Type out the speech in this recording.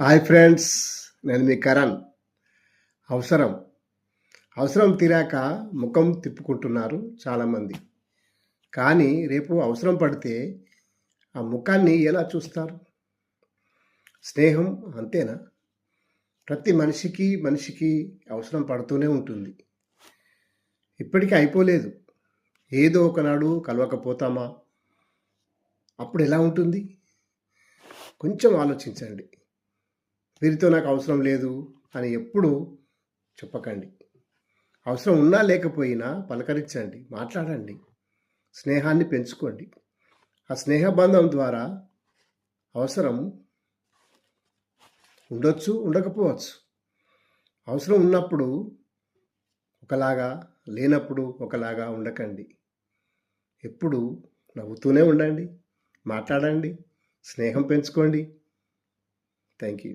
Hi friends, నేను మీ కరణ్. అవసరం అవసరం తీరాక ముఖం తిప్పుకుంటున్నారు చాలామంది. కానీ రేపు అవసరం పడితే ఆ ముఖాన్ని ఎలా చూస్తారు? స్నేహం అంతేనా? ప్రతి మనిషికి అవసరం పడుతూనే ఉంటుంది. ఇప్పటికీ అయిపోలేదు. ఏదో ఒకనాడు కలవకపోతామా? అప్పుడు ఎలా ఉంటుంది? కొంచెం ఆలోచించండి. వీరితో నాకు అవసరం లేదు అని ఎప్పుడూ చెప్పకండి. అవసరం ఉన్నా లేకపోయినా పలకరించండి, మాట్లాడండి, స్నేహాన్ని పెంచుకోండి. ఆ స్నేహ బంధం ద్వారా అవసరం ఉండొచ్చు, ఉండకపోవచ్చు. అవసరం ఉన్నప్పుడు ఒకలాగా, లేనప్పుడు ఒకలాగా ఉండకండి. ఎప్పుడు నవ్వుతూనే ఉండండి, మాట్లాడండి, స్నేహం పెంచుకోండి. Thank you.